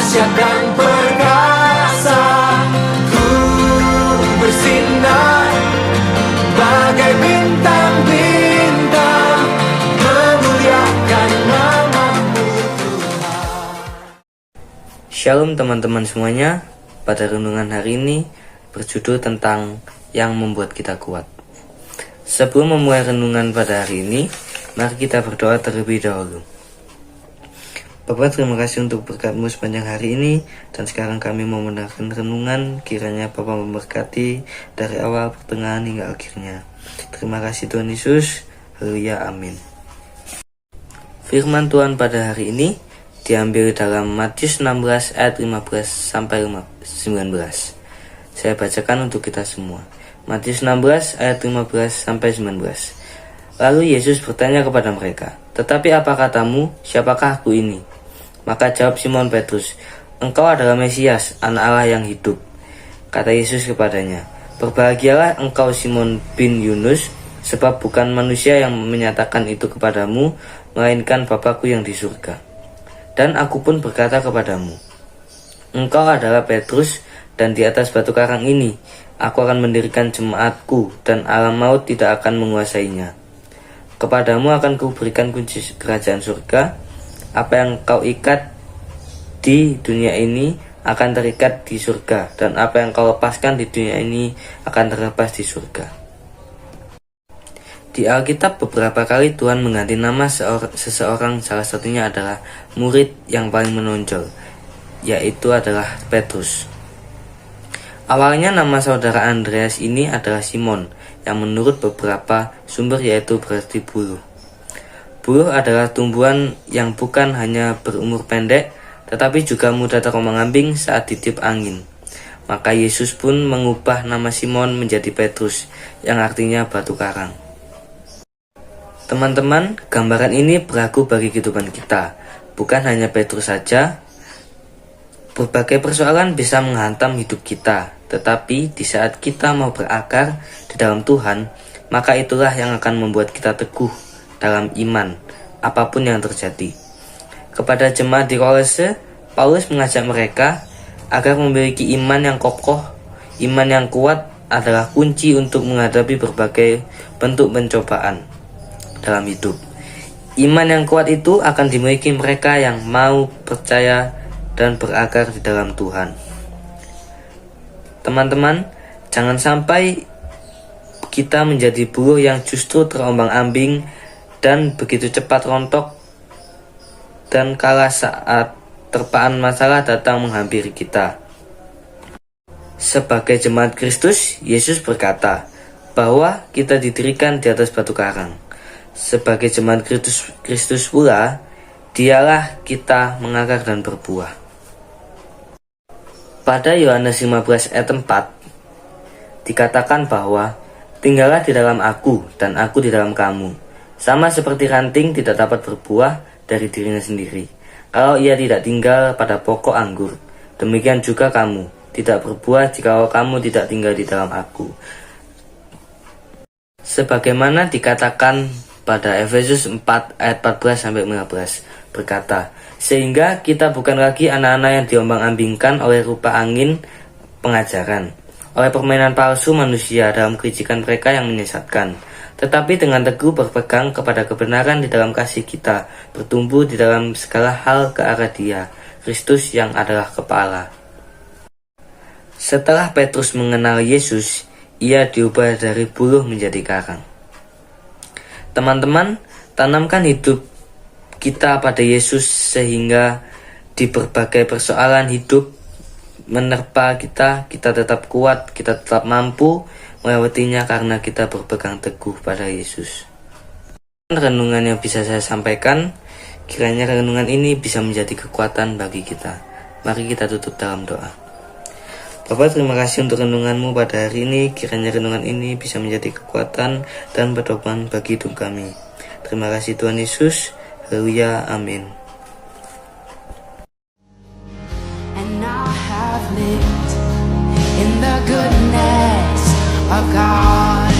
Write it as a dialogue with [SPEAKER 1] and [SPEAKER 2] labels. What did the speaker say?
[SPEAKER 1] dahsyat dan perkasa. Ku bersinar bagai bintang-bintang, memuliakan nama-Mu Tuhan.
[SPEAKER 2] Shalom teman-teman semuanya. Pada renungan hari ini berjudul tentang yang membuat kita kuat. Sebelum memulai renungan pada hari ini, mari kita berdoa terlebih dahulu. Bapa, terima kasih untuk berkat-Mu sepanjang hari ini, dan sekarang kami mau mendengarkan renungan. Kiranya Bapa memberkati dari awal, pertengahan hingga akhirnya. Terima kasih Tuhan Yesus. Haleluya, amin. Firman Tuhan pada hari ini diambil dalam Matius 16 ayat 15 sampai 19. Saya bacakan untuk kita semua. Matius 16 ayat 15 sampai 19. Lalu Yesus bertanya kepada mereka, "Tetapi apa katamu, siapakah aku ini?" Maka jawab Simon Petrus, "Engkau adalah Mesias, Anak Allah yang hidup." Kata Yesus kepadanya, "Berbahagialah engkau Simon bin Yunus, sebab bukan manusia yang menyatakan itu kepadamu, melainkan Bapa-Ku yang di surga. Dan aku pun berkata kepadamu, engkau adalah Petrus, dan di atas batu karang ini aku akan mendirikan jemaatku, dan alam maut tidak akan menguasainya. Kepadamu akan kuberikan kunci kerajaan surga. Apa yang kau ikat di dunia ini akan terikat di surga, dan apa yang kau lepaskan di dunia ini akan terlepas di surga." Di Alkitab beberapa kali Tuhan mengganti nama seseorang, salah satunya adalah murid yang paling menonjol, yaitu adalah Petrus. Awalnya nama saudara Andreas ini adalah Simon, yang menurut beberapa sumber yaitu berarti buluh. Buluh adalah tumbuhan yang bukan hanya berumur pendek, tetapi juga mudah terombang-ambing saat ditiup angin. Maka Yesus pun mengubah nama Simon menjadi Petrus, yang artinya batu karang. Teman-teman, gambaran ini berlaku bagi kehidupan kita. Bukan hanya Petrus saja, berbagai persoalan bisa menghantam hidup kita. Tetapi di saat kita mau berakar di dalam Tuhan, maka itulah yang akan membuat kita teguh dalam iman, apapun yang terjadi. Kepada jemaat di Kolose, Paulus mengajak mereka agar memiliki iman yang kokoh. Iman yang kuat adalah kunci untuk menghadapi berbagai bentuk pencobaan dalam hidup. Iman yang kuat itu akan dimiliki mereka yang mau percaya dan berakar di dalam Tuhan. Teman-teman, jangan sampai kita menjadi buruh yang justru terombang-ambing dan begitu cepat rontok dan kalah saat terpaan masalah datang menghampiri kita. Sebagai jemaat Kristus, Yesus berkata bahwa kita didirikan di atas batu karang. Sebagai jemaat Kristus pula, dialah kita mengakar dan berbuah. Pada Yohanes 15 ayat 4 dikatakan bahwa tinggallah di dalam aku dan aku di dalam kamu. Sama seperti ranting tidak dapat berbuah dari dirinya sendiri kalau ia tidak tinggal pada pokok anggur. Demikian juga kamu tidak berbuah jika kamu tidak tinggal di dalam aku. Sebagaimana dikatakan pada Efesus 4 ayat 14-15 berkata, "Sehingga kita bukan lagi anak-anak yang diombang-ambingkan oleh rupa angin pengajaran, oleh permainan palsu manusia dalam kelicikan mereka yang menyesatkan, tetapi dengan teguh berpegang kepada kebenaran di dalam kasih kita, bertumbuh di dalam segala hal ke arah Dia, Kristus yang adalah kepala." Setelah Petrus mengenal Yesus, ia diubah dari buluh menjadi karang. Teman-teman, tanamkan hidup kita pada Yesus sehingga di berbagai persoalan hidup menerpa kita tetap kuat, kita tetap mampu melewatinya karena kita berpegang teguh pada Yesus. Renungan yang bisa saya sampaikan, kiranya renungan ini bisa menjadi kekuatan bagi kita. Mari kita tutup dalam doa. Bapak, terima kasih untuk renungan-Mu pada hari ini. Kiranya renungan ini bisa menjadi kekuatan dan pedoman bagi hidup kami. Terima kasih Tuhan Yesus. Haleluya, amin.
[SPEAKER 3] And I have lived in the goodness of God.